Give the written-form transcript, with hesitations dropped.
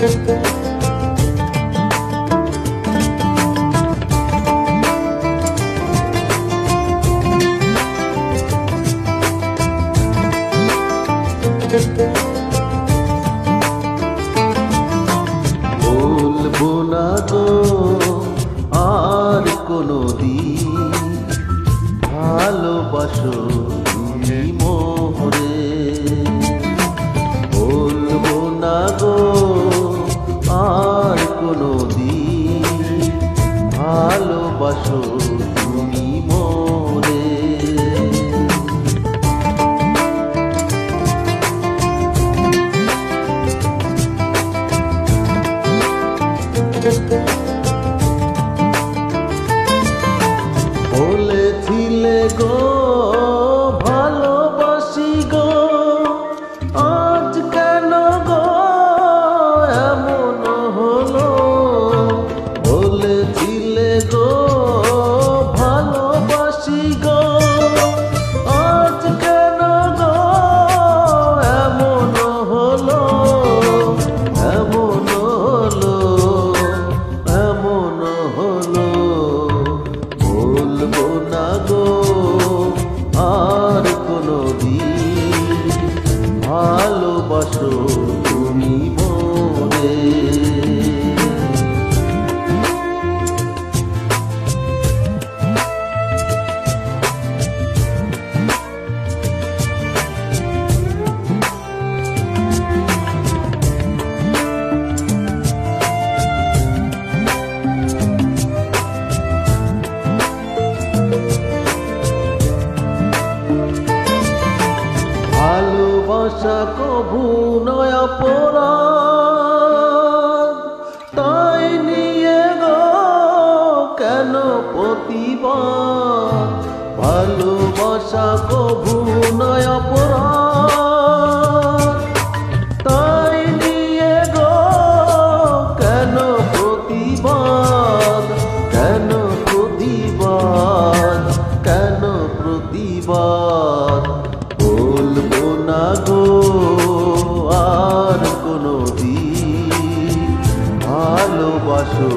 বলবো না গো আর কোনদিন ভালোবাসো তুমি মোরে। বলবো না গো আর কোনদিন ভালোবাসো তুমি মোরে। বলেছিলে গো ভালোবাসি গো, আজ কেন গো এমন হলো। বলেছিলে গো ভালোবাসি গো, আজ কেন গো এমন হলো। এমন হলো, এমন হলো। বলবো না গো আর কোনদিন ভালোবাসো তুমি মোরে। ভালোবাসা কভু নয় অপরাধ, তাই নিয়ে গো কেন প্রতিবাদ। ভালোবাসা কভু নয় অপরাধ, তাই নিয়ে গো কেন প্রতিবাদ। কেন প্রতিবাদ, কেন প্রতিবাদ। বলবো না গো আর কোনদিন ভালোবাসো